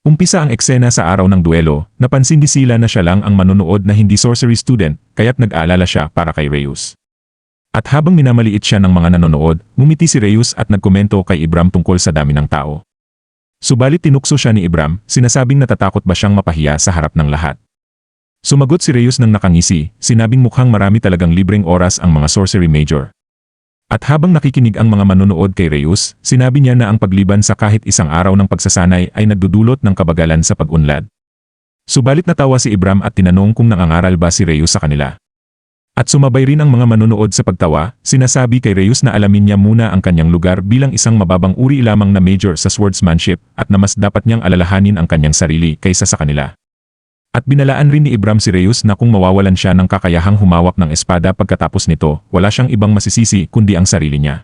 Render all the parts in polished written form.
Umpisa ang eksena sa araw ng duelo, napansin ni Sila na siya lang ang manonood na hindi sorcery student, kaya't nag-aalala siya para kay Reyes. At habang minamaliit siya ng mga nanonood, ngumiti si Reyes at nagkomento kay Ibram tungkol sa dami ng tao. Subalit tinukso siya ni Ibram, sinasabing natatakot ba siyang mapahiya sa harap ng lahat. Sumagot si Reyes ng nakangisi, sinabing mukhang marami talagang libreng oras ang mga sorcery major. At habang nakikinig ang mga manonood kay Reyes, sinabi niya na ang pagliban sa kahit isang araw ng pagsasanay ay nagdudulot ng kabagalan sa pag-unlad. Subalit natawa si Ibram at tinanong kung nangangaral ba si Reyes sa kanila. At sumabay rin ang mga manonood sa pagtawa, sinasabi kay Reyes na alamin niya muna ang kanyang lugar bilang isang mababang uri lamang na major sa swordsmanship at na mas dapat niyang alalahanin ang kanyang sarili kaysa sa kanila. At binalaan rin ni Ibram si Reyes na kung mawawalan siya ng kakayahang humawak ng espada pagkatapos nito, wala siyang ibang masisisi kundi ang sarili niya.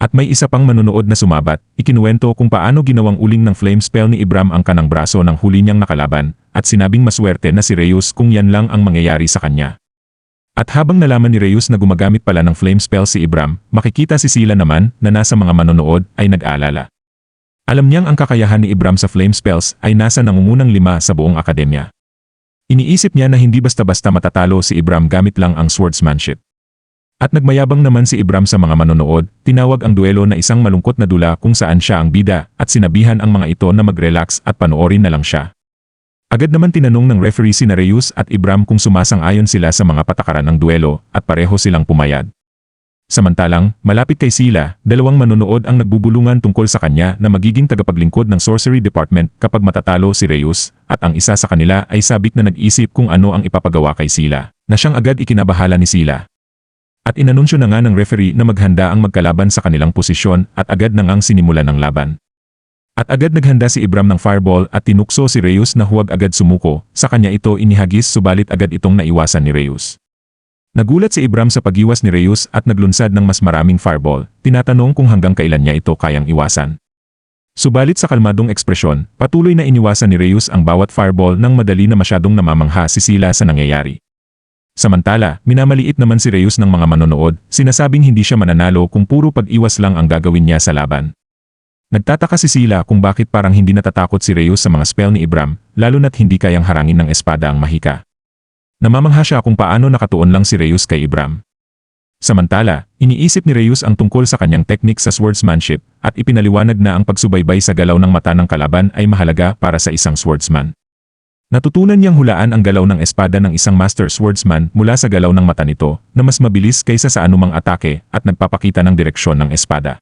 At may isa pang manonood na sumabat, ikinuwento kung paano ginawang uling ng flame spell ni Ibram ang kanang braso ng huli niyang nakalaban, at sinabing maswerte na si Reyes kung yan lang ang mangyayari sa kanya. At habang nalaman ni Reyes na gumagamit pala ng flame spell si Ibram, makikita si Sila naman na nasa mga manonood ay nag-aalala. Alam niyang ang kakayahan ni Ibram sa flame spells ay nasa nangungunang 5 sa buong akademya. Iniisip niya na hindi basta-basta matatalo si Ibram gamit lang ang swordsmanship. At nagmayabang naman si Ibram sa mga manonood, tinawag ang duelo na isang malungkot na dula kung saan siya ang bida at sinabihan ang mga ito na mag-relax at panoorin na lang siya. Agad naman tinanong ng referee sina Reyes at Ibram kung sumasang-ayon sila sa mga patakaran ng duelo at pareho silang pumayag. Samantalang, malapit kay Sila, 2 manonood ang nagbubulungan tungkol sa kanya na magiging tagapaglingkod ng Sorcery Department kapag matatalo si Reyes, at ang isa sa kanila ay sabik na nag-isip kung ano ang ipapagawa kay Sila, na siyang agad ikinabahala ni Sila. At inanunsyo na nga ng referee na maghanda ang magkalaban sa kanilang posisyon at agad na ngang sinimulan ng laban. At agad naghanda si Ibram ng fireball at tinukso si Reyes na huwag agad sumuko, sa kanya ito inihagis subalit agad itong naiwasan ni Reyes. Nagulat si Ibram sa pag-iwas ni Reyes at naglunsad ng mas maraming fireball, tinatanong kung hanggang kailan niya ito kayang iwasan. Subalit sa kalmadong ekspresyon, patuloy na iniwasan ni Reyes ang bawat fireball nang madali na masyadong namamangha si Sila sa nangyayari. Samantala, minamaliit naman si Reyes ng mga manonood, sinasabing hindi siya mananalo kung puro pag-iwas lang ang gagawin niya sa laban. Nagtataka si Sila kung bakit parang hindi natatakot si Reyes sa mga spell ni Ibram, lalo na't hindi kayang harangin ng espada ang mahika. Namamangha siya kung paano nakatuon lang si Reyes kay Ibram. Samantala, iniisip ni Reyes ang tungkol sa kanyang technique sa swordsmanship at ipinaliwanag na ang pagsubaybay sa galaw ng mata ng kalaban ay mahalaga para sa isang swordsman. Natutunan niyang hulaan ang galaw ng espada ng isang master swordsman mula sa galaw ng mata nito na mas mabilis kaysa sa anumang atake at nagpapakita ng direksyon ng espada.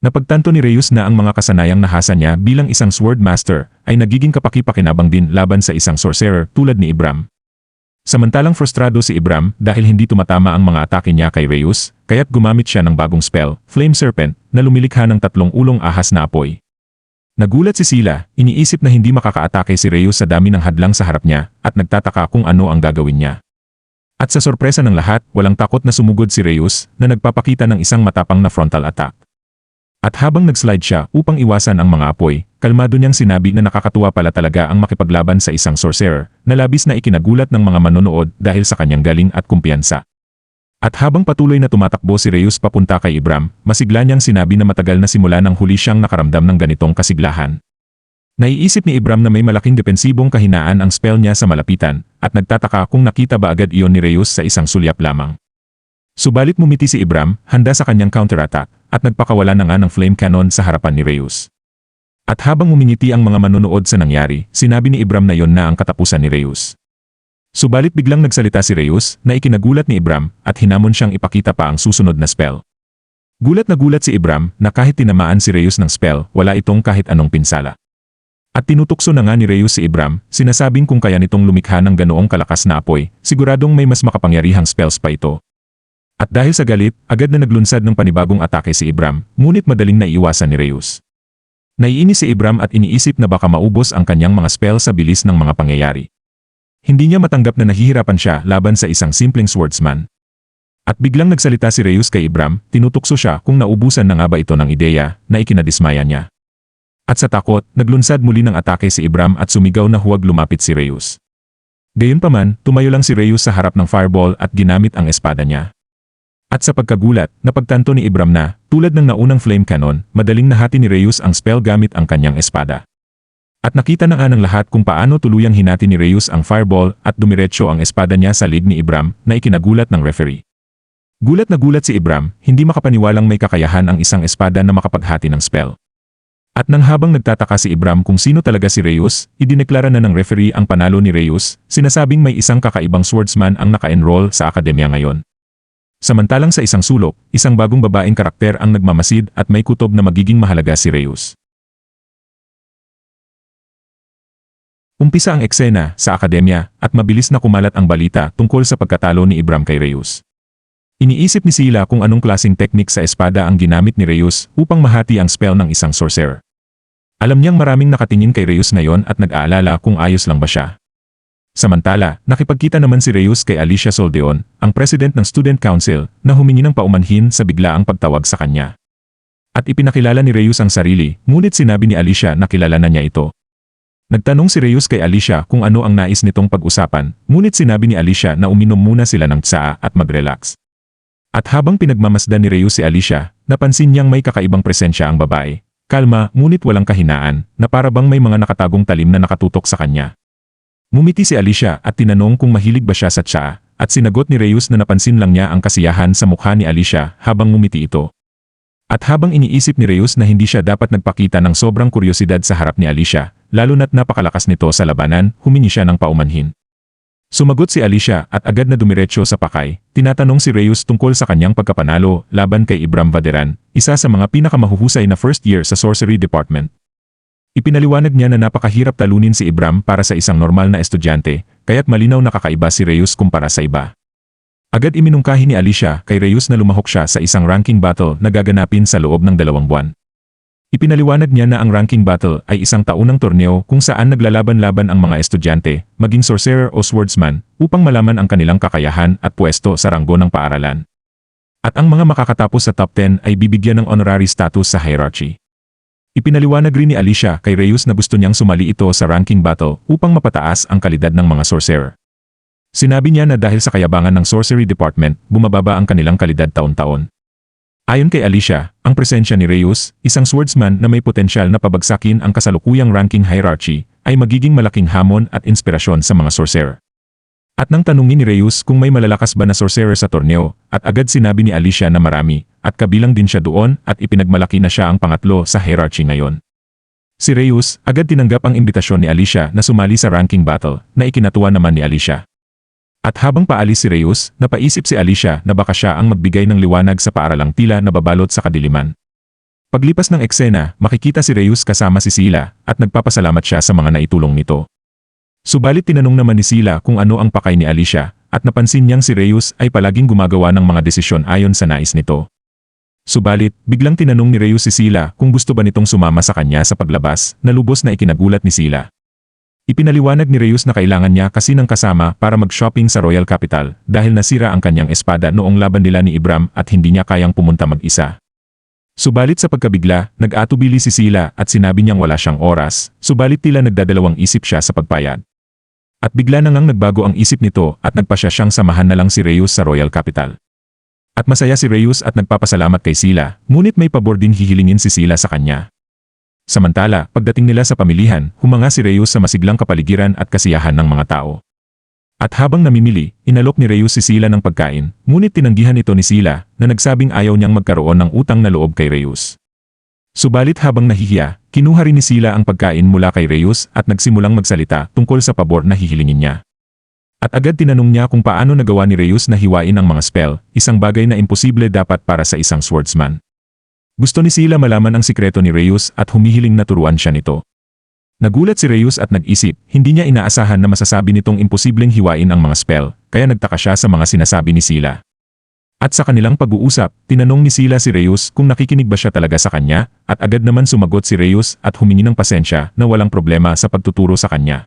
Napagtanto ni Reyes na ang mga kasanayang nahasa niya bilang isang swordmaster ay nagiging kapaki-pakinabang din laban sa isang sorcerer tulad ni Ibram. Samantalang frustrado si Ibram dahil hindi tumatama ang mga atake niya kay Reyes, kaya't gumamit siya ng bagong spell, Flame Serpent, na lumilikha ng 3 ulong ahas na apoy. Nagulat si Sila, iniisip na hindi makakaatake si Reyes sa dami ng hadlang sa harap niya, at nagtataka kung ano ang gagawin niya. At sa sorpresa ng lahat, walang takot na sumugod si Reyes na nagpapakita ng isang matapang na frontal attack. At habang nag-slide siya upang iwasan ang mga apoy, kalmado niyang sinabi na nakakatuwa pala talaga ang makipaglaban sa isang sorcerer, na labis na ikinagulat ng mga manonood dahil sa kanyang galing at kumpiyansa. At habang patuloy na tumatakbo si Reyes papunta kay Ibram, masigla niyang sinabi na matagal na simula nang huli siyang nakaramdam ng ganitong kasiglahan. Naiisip ni Ibram na may malaking depensibong kahinaan ang spell niya sa malapitan, at nagtataka kung nakita ba agad iyon ni Reyes sa isang sulyap lamang. Subalit mumiti si Ibram, handa sa kanyang counterattack, at nagpakawala na nga ng flame cannon sa harapan ni Reyes. At habang umingiti ang mga manonood sa nangyari, sinabi ni Ibram na yon na ang katapusan ni Reyes. Subalit biglang nagsalita si Reyes na ikinagulat ni Ibram at hinamon siyang ipakita pa ang susunod na spell. Gulat na gulat si Ibram na kahit tinamaan si Reyes ng spell, wala itong kahit anong pinsala. At tinutukso na nga ni Reyes si Ibram, sinasabing kung kaya nitong lumikha ng ganoong kalakas na apoy, siguradong may mas makapangyarihang spells pa ito. At dahil sa galit, agad na naglunsad ng panibagong atake si Ibram, ngunit madaling naiiwasan ni Reyes. Naiinis si Ibram at iniisip na baka maubos ang kanyang mga spell sa bilis ng mga pangyayari. Hindi niya matanggap na nahihirapan siya laban sa isang simpleng swordsman. At biglang nagsalita si Reyes kay Ibram, tinutukso siya kung naubusan na nga ba ito ng ideya na ikinadismaya niya. At sa takot, naglunsad muli ng atake si Ibram at sumigaw na huwag lumapit si Reyes. Gayunpaman, tumayo lang si Reyes sa harap ng fireball at ginamit ang espada niya. At sa pagkagulat, napagtanto ni Ibram na, tulad ng naunang flame cannon, madaling nahati ni Reyes ang spell gamit ang kanyang espada. At nakita na nga ng lahat kung paano tuluyang hinati ni Reyes ang fireball at dumiretso ang espada niya sa leg ni Ibram na ikinagulat ng referee. Gulat na gulat si Ibram, hindi makapaniwalang may kakayahan ang isang espada na makapaghati ng spell. At nang habang nagtataka si Ibram kung sino talaga si Reyes, idineklara na ng referee ang panalo ni Reyes, sinasabing may isang kakaibang swordsman ang naka-enroll sa akademya ngayon. Samantalang sa isang sulok, isang bagong babaeng karakter ang nagmamasid at may kutob na magiging mahalaga si Reyes. Umpisa ang eksena sa akademya at mabilis na kumalat ang balita tungkol sa pagkatalo ni Ibram kay Reyes. Iniisip ni Sila kung anong klaseng teknik sa espada ang ginamit ni Reyes upang mahati ang spell ng isang sorcerer. Alam niyang maraming nakatingin kay Reyes ngayon at nag-aalala kung ayos lang ba siya. Samantala, nakipagkita naman si Reyes kay Alicia Soldeon, ang president ng Student Council, na humingi ng paumanhin sa biglaang pagtawag sa kanya. At ipinakilala ni Reyes ang sarili, ngunit sinabi ni Alicia na kilala na niya ito. Nagtanong si Reyes kay Alicia kung ano ang nais nitong pag-usapan, ngunit sinabi ni Alicia na uminom muna sila ng tsaa at mag-relax. At habang pinagmamasdan ni Reyes si Alicia, napansin niyang may kakaibang presensya ang babae. Kalma, ngunit walang kahinaan, na para bang may mga nakatagong talim na nakatutok sa kanya. Ngumiti si Alicia at tinanong kung mahilig ba siya sa tsaa, at sinagot ni Reyes na napansin lang niya ang kasiyahan sa mukha ni Alicia habang ngumiti ito. At habang iniisip ni Reyes na hindi siya dapat nagpakita ng sobrang kuryosidad sa harap ni Alicia, lalo na't napakalakas nito sa labanan, humingi siya ng paumanhin. Sumagot si Alicia at agad na dumiretso sa pakay, tinatanong si Reyes tungkol sa kanyang pagkapanalo laban kay Ibram Vaderan, isa sa mga pinakamahuhusay na first year sa Sorcery Department. Ipinaliwanag niya na napakahirap talunin si Ibram para sa isang normal na estudyante, kaya't malinaw na kakaiba si Reyes kumpara sa iba. Agad iminungkahi ni Alicia kay Reyes na lumahok siya sa isang ranking battle na gaganapin sa loob ng 2 buwan. Ipinaliwanag niya na ang ranking battle ay isang taunang torneo kung saan naglalaban-laban ang mga estudyante, maging sorcerer o swordsman, upang malaman ang kanilang kakayahan at pwesto sa ranggo ng paaralan. At ang mga makakatapos sa top 10 ay bibigyan ng honorary status sa hierarchy. Ipinaliwanag rin ni Alicia kay Reyes na gusto niyang sumali ito sa ranking battle upang mapataas ang kalidad ng mga sorcerer. Sinabi niya na dahil sa kayabangan ng Sorcery Department, bumababa ang kanilang kalidad taon-taon. Ayon kay Alicia, ang presensya ni Reyes, isang swordsman na may potensyal na pabagsakin ang kasalukuyang ranking hierarchy, ay magiging malaking hamon at inspirasyon sa mga sorcerer. At nang tanungin ni Reyes kung may malalakas ba na sorcerer sa torneo, at agad sinabi ni Alicia na marami, at kabilang din siya doon at ipinagmalaki na siya ang pangatlo sa hierarchy ngayon. Si Reyes agad tinanggap ang imbitasyon ni Alicia na sumali sa ranking battle, na ikinatuwa naman ni Alicia. At habang paalis si Reyes, napaisip si Alicia na baka siya ang magbigay ng liwanag sa paaralang tila na babalot sa kadiliman. Paglipas ng eksena, makikita si Reyes kasama si Sila at nagpapasalamat siya sa mga naitulong nito. Subalit tinanong naman ni Sila kung ano ang pakay ni Alicia at napansin niyang si Reyes ay palaging gumagawa ng mga desisyon ayon sa nais nito. Subalit, biglang tinanong ni Reyes si Sila kung gusto ba nitong sumama sa kanya sa paglabas na lubos na ikinagulat ni Sila. Ipinaliwanag ni Reyes na kailangan niya kasi ng kasama para mag-shopping sa Royal Capital dahil nasira ang kanyang espada noong laban nila ni Ibram at hindi niya kayang pumunta mag-isa. Subalit sa pagkabigla, nag-atubili si Sila at sinabi niyang wala siyang oras, subalit tila nagdadalawang isip siya sa pagpayag. At bigla na ngang nagbago ang isip nito at nagpasya siyang samahan na lang si Reyes sa Royal Capital. At masaya si Reyes at nagpapasalamat kay Sila, ngunit may pabor din hihilingin si Sila sa kanya. Samantala, pagdating nila sa pamilihan, humanga si Reyes sa masiglang kapaligiran at kasiyahan ng mga tao. At habang namimili, inalok ni Reyes si Sila ng pagkain, ngunit tinanggihan ito ni Sila na nagsabing ayaw niyang magkaroon ng utang na loob kay Reyes. Subalit habang nahihiya, kinuha rin ni Sila ang pagkain mula kay Reyes at nagsimulang magsalita tungkol sa pabor na hihilingin niya. At agad tinanong niya kung paano nagawa ni Reyes na hiwain ang mga spell, isang bagay na imposible dapat para sa isang swordsman. Gusto ni Sila malaman ang sikreto ni Reyes at humihiling na turuan siya nito. Nagulat si Reyes at nag-isip, hindi niya inaasahan na masasabi nitong imposibleng hiwain ang mga spell, kaya nagtaka siya sa mga sinasabi ni Sila. At sa kanilang pag-uusap, tinanong ni Sila si Reyes kung nakikinig ba siya talaga sa kanya, at agad naman sumagot si Reyes at humingi ng pasensya na walang problema sa pagtuturo sa kanya.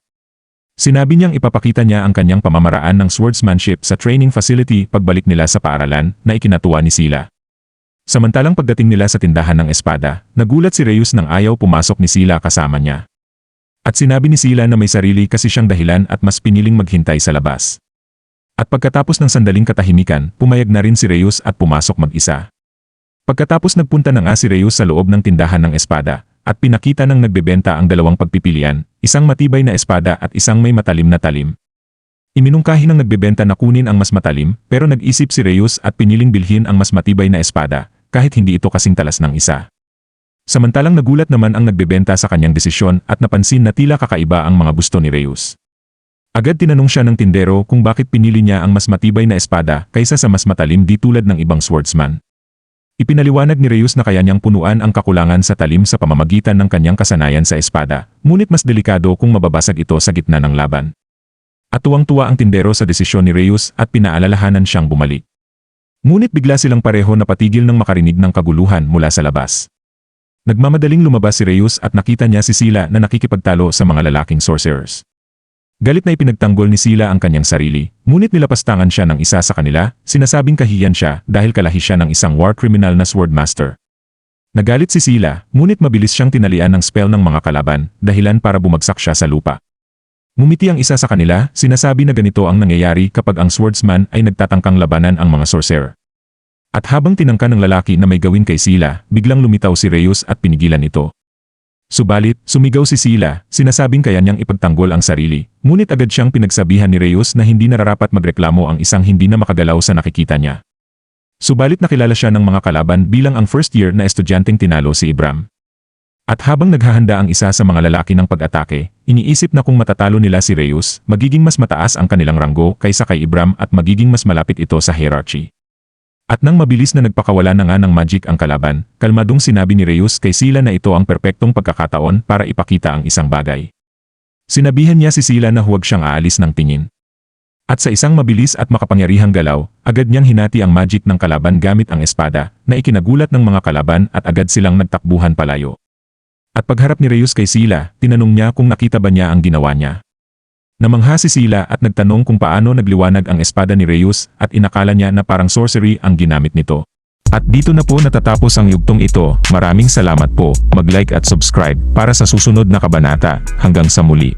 Sinabi niyang ipapakita niya ang kanyang pamamaraan ng swordsmanship sa training facility pagbalik nila sa paaralan na ikinatuwa ni Sila. Samantalang pagdating nila sa tindahan ng espada, nagulat si Reyes nang ayaw pumasok ni Sila kasama niya. At sinabi ni Sila na may sarili kasi siyang dahilan at mas piniling maghintay sa labas. At pagkatapos ng sandaling katahimikan, pumayag na rin si Reyes at pumasok mag-isa. Pagkatapos nagpunta na nga si Reyes sa loob ng tindahan ng espada, at pinakita ng nagbebenta ang dalawang pagpipilian, isang matibay na espada at isang may matalim na talim. Iminungkahi ng nagbebenta na kunin ang mas matalim, pero nag-isip si Reyes at piniling bilhin ang mas matibay na espada, kahit hindi ito kasing talas ng isa. Samantalang nagulat naman ang nagbebenta sa kanyang desisyon at napansin na tila kakaiba ang mga gusto ni Reyes. Agad tinanong siya ng tindero kung bakit pinili niya ang mas matibay na espada kaysa sa mas matalim di tulad ng ibang swordsman. Ipinaliwanag ni Reyes na kaya niyang punuan ang kakulangan sa talim sa pamamagitan ng kanyang kasanayan sa espada, ngunit mas delikado kung mababasag ito sa gitna ng laban. At tuwang-tuwa ang tindero sa desisyon ni Reyes at pinaalalahanan siyang bumalik. Ngunit bigla silang pareho napatigil nang makarinig ng kaguluhan mula sa labas. Nagmamadaling lumabas si Reyes at nakita niya si Sila na nakikipagtalo sa mga lalaking sorcerers. Galit na ipinagtanggol ni Sila ang kanyang sarili, ngunit nilapastangan siya ng isa sa kanila, sinasabing kahiyan siya dahil kalahi siya ng isang war criminal na swordmaster. Nagalit si Sila, ngunit mabilis siyang tinalian ng spell ng mga kalaban, dahilan para bumagsak siya sa lupa. Ngumiti ang isa sa kanila, sinasabi na ganito ang nangyayari kapag ang swordsman ay nagtatangkang labanan ang mga sorcerer. At habang tinangka ng lalaki na may gawin kay Sila, biglang lumitaw si Reyes at pinigilan ito. Subalit, sumigaw si Sila, sinasabing kaya niyang ipagtanggol ang sarili, ngunit agad siyang pinagsabihan ni Reyes na hindi nararapat magreklamo ang isang hindi na makagalaw sa nakikita niya. Subalit nakilala siya ng mga kalaban bilang ang first year na estudyanteng tinalo si Ibram. At habang naghahanda ang isa sa mga lalaki ng pag-atake, iniisip na kung matatalo nila si Reyes, magiging mas mataas ang kanilang ranggo kaysa kay Ibram at magiging mas malapit ito sa hierarchy. At nang mabilis na nagpakawala na nga ng magic ang kalaban, kalmadong sinabi ni Reyes kay Sila na ito ang perpektong pagkakataon para ipakita ang isang bagay. Sinabihan niya si Sila na huwag siyang aalis ng tingin. At sa isang mabilis at makapangyarihang galaw, agad niyang hinati ang magic ng kalaban gamit ang espada, na ikinagulat ng mga kalaban at agad silang nagtakbuhan palayo. At pagharap ni Reyes kay Sila, tinanong niya kung nakita ba niya ang ginawa niya. Namangha si Sila at nagtanong kung paano nagliwanag ang espada ni Reyes at inakala niya na parang sorcery ang ginamit nito. At dito na po natatapos ang yugtong ito. Maraming salamat po. Mag-like at subscribe para sa susunod na kabanata. Hanggang sa muli.